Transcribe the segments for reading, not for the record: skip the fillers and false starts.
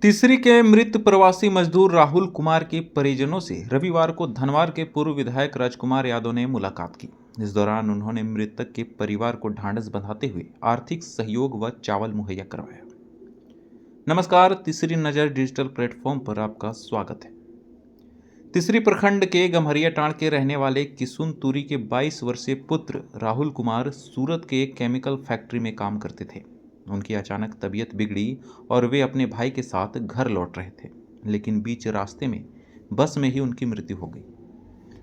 तीसरी के मृत प्रवासी मजदूर राहुल कुमार के परिजनों से रविवार को धनवार के पूर्व विधायक राजकुमार यादव ने मुलाकात की। इस दौरान उन्होंने मृतक के परिवार को ढांढस बंधाते हुए आर्थिक सहयोग व चावल मुहैया करवाया। नमस्कार, तीसरी नज़र डिजिटल प्लेटफॉर्म पर आपका स्वागत है। तीसरी प्रखंड के गम्हरिया टांड़ के रहने वाले किसुन तुरी के 22 वर्षीय पुत्र राहुल कुमार सूरत के एक केमिकल फैक्ट्री में काम करते थे। उनकी अचानक तबीयत बिगड़ी और वे अपने भाई के साथ घर लौट रहे थे, लेकिन बीच रास्ते में बस में ही उनकी मृत्यु हो गई।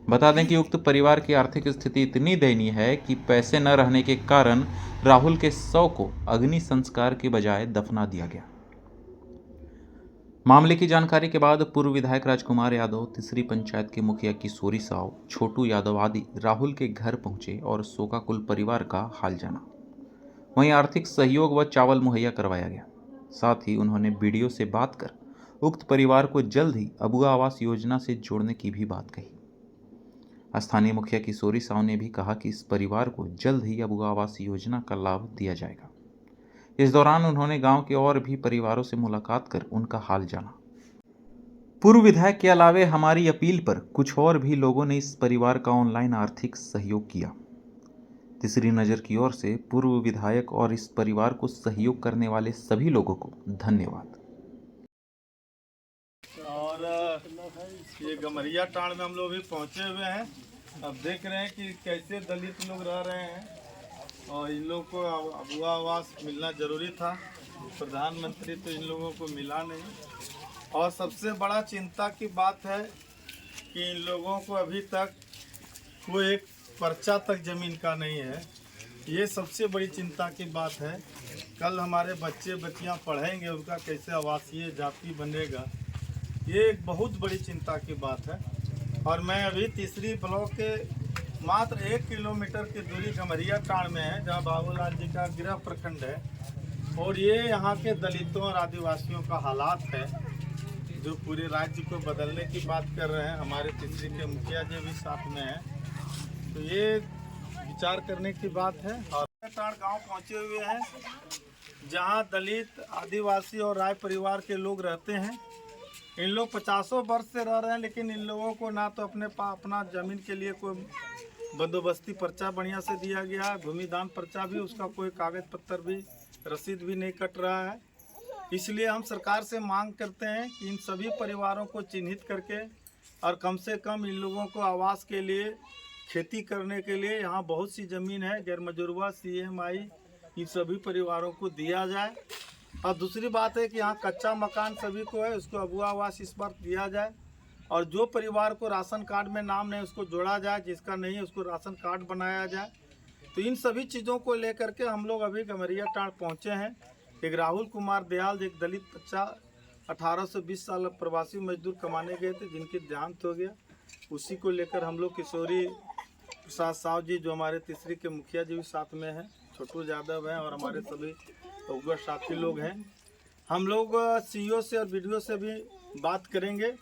बता दें कि उक्त परिवार की आर्थिक स्थिति इतनी दयनीय है कि पैसे न रहने के कारण राहुल के शव को अग्नि संस्कार के बजाय दफना दिया गया। मामले की जानकारी के बाद पूर्व विधायक राजकुमार यादव, तीसरी पंचायत के मुखिया किशोरी साव, छोटू यादव आदि राहुल के घर पहुंचे और शोकाकुल परिवार का हाल जाना। वहीं आर्थिक सहयोग व चावल मुहैया करवाया गया। साथ ही उन्होंने बीडीओ से बात कर उक्त परिवार को जल्द ही अबुआ आवास योजना से जोड़ने की भी बात कही। स्थानीय मुखिया किशोरी साव ने भी कहा कि इस परिवार को जल्द ही अबुआ आवास योजना का लाभ दिया जाएगा। इस दौरान उन्होंने गांव के और भी परिवारों से मुलाकात कर उनका हाल जाना। पूर्व विधायक के अलावे हमारी अपील पर कुछ और भी लोगों ने इस परिवार का ऑनलाइन आर्थिक सहयोग किया। तीसरी नज़र की ओर से पूर्व विधायक और इस परिवार को सहयोग करने वाले सभी लोगों को धन्यवाद। और ये गम्हरिया टांड़ में हम लोग भी पहुंचे हुए हैं। अब देख रहे हैं कि कैसे दलित लोग रह रहे हैं और इन लोगों को अबुआ आवास मिलना जरूरी था। प्रधानमंत्री तो इन लोगों को मिला नहीं। और सबसे बड़ा चिंता की बात है कि इन लोगों को अभी तक कोई एक पर्चा तक ज़मीन का नहीं है। ये सबसे बड़ी चिंता की बात है। कल हमारे बच्चे बच्चियां पढ़ेंगे, उनका कैसे आवासीय जाति बनेगा, ये एक बहुत बड़ी चिंता की बात है। और मैं अभी तीसरी ब्लॉक के मात्र 1 किलोमीटर की दूरी गम्हरिया टांड़ में है, जहाँ बाबूलाल जी का गृह प्रखंड है। और ये यहाँ के दलितों और आदिवासियों का हालात है जो पूरे राज्य को बदलने की बात कर रहे हैं। हमारे तीसरी के मुखिया जी भी साथ में हैं, तो ये विचार करने की बात है। और टांड़ गांव पहुंचे हुए हैं जहां दलित, आदिवासी और राय परिवार के लोग रहते हैं। इन लोग 50 वर्ष से रह रहे हैं, लेकिन इन लोगों को ना तो अपना ज़मीन के लिए कोई बंदोबस्ती पर्चा बढ़िया से दिया गया है, भूमि दान पर्चा भी, उसका कोई कागज़ पत्तर भी, रसीद भी नहीं कट रहा है। इसलिए हम सरकार से मांग करते हैं कि इन सभी परिवारों को चिन्हित करके और कम से कम इन लोगों को आवास के लिए, खेती करने के लिए, यहाँ बहुत सी ज़मीन है, गैर मजरूआ, CMI, इन सभी परिवारों को दिया जाए। और दूसरी बात है कि यहाँ कच्चा मकान सभी को है, उसको अबुआ आवास इस बार दिया जाए। और जो परिवार को राशन कार्ड में नाम नहीं उसको जोड़ा जाए, जिसका नहीं है उसको राशन कार्ड बनाया जाए। तो इन सभी चीज़ों को लेकर के हम लोग अभी गम्हरिया टांड़ पहुँचे हैं। एक राहुल कुमार दयाल, एक दलित बच्चा 18 से 20 साल प्रवासी मजदूर कमाने गए थे, जिनकी देहांत हो गया। उसी को लेकर हम लोग किशोरी प्रसाद साव जी, जो हमारे तीसरी के मुखिया जी भी साथ में हैं, छोटू यादव हैं और हमारे सभी अगुआ साथी लोग हैं। हम लोग CEO से और BDO से भी बात करेंगे।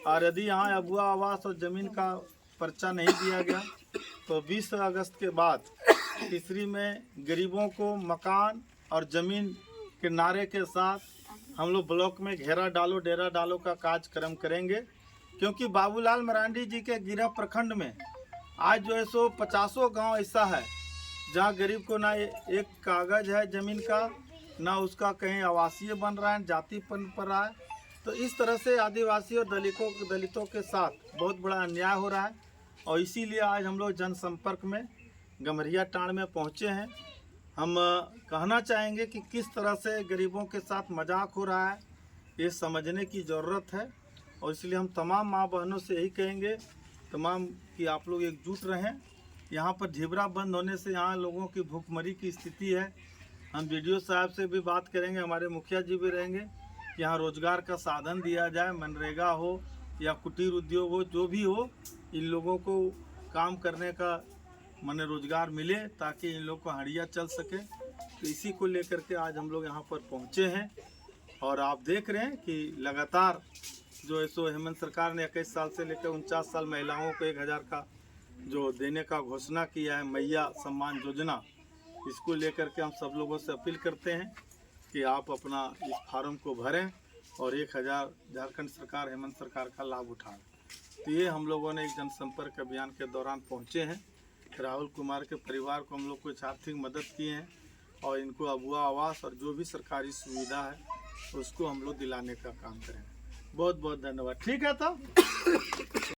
और यदि यहाँ अबुआ आवास और ज़मीन का पर्चा नहीं दिया गया तो 20 अगस्त के बाद तीसरी में गरीबों को मकान और ज़मीन के नारे के साथ हम लोग ब्लॉक में घेरा डालो, डेरा डालो का कार्यक्रम करेंगे। क्योंकि बाबूलाल मरांडी जी के गृह प्रखंड में आज जो है सो 50 गाँव ऐसा है जहाँ गरीब को ना एक कागज़ है ज़मीन का, ना उसका कहीं आवासीय बन रहा है, जाति बन पर रहा है। तो इस तरह से आदिवासी और दलितों के साथ बहुत बड़ा अन्याय हो रहा है। और इसीलिए आज हम लोग जनसंपर्क में गम्हरिया टांड़ में पहुँचे हैं। हम कहना चाहेंगे कि किस तरह से गरीबों के साथ मजाक हो रहा है, ये समझने की ज़रूरत है। और इसलिए हम तमाम माँ बहनों से यही कहेंगे तमाम कि आप लोग एकजुट रहें। यहाँ पर ढिबरा बंद होने से यहाँ लोगों की भूखमरी की स्थिति है। हम BDO साहब से भी बात करेंगे, हमारे मुखिया जी भी रहेंगे। यहाँ रोज़गार का साधन दिया जाए, मनरेगा हो या कुटीर उद्योग हो, जो भी हो, इन लोगों को काम करने का माने रोज़गार मिले ताकि इन लोग को हड़िया चल सके। तो इसी को लेकर के आज हम लोग यहाँ पर पहुँचे हैं। और आप देख रहे हैं कि लगातार जो है सो हेमंत सरकार ने 21 साल से लेकर 49 साल महिलाओं को 1000 का जो देने का घोषणा किया है, मैया सम्मान योजना, इसको लेकर के हम सब लोगों से अपील करते हैं कि आप अपना इस फार्म को भरें और 1000 झारखंड सरकार हेमंत सरकार का लाभ उठा रहे हैं। तो ये हम लोगों ने एक जनसंपर्क अभियान के दौरान पहुँचे हैं। राहुल कुमार के परिवार को हम लोग कुछ आर्थिक मदद किए हैं और इनको अबुआ आवास और जो भी सरकारी सुविधा है उसको हम लोग दिलाने का काम करेंगे। बहुत बहुत धन्यवाद। ठीक है तब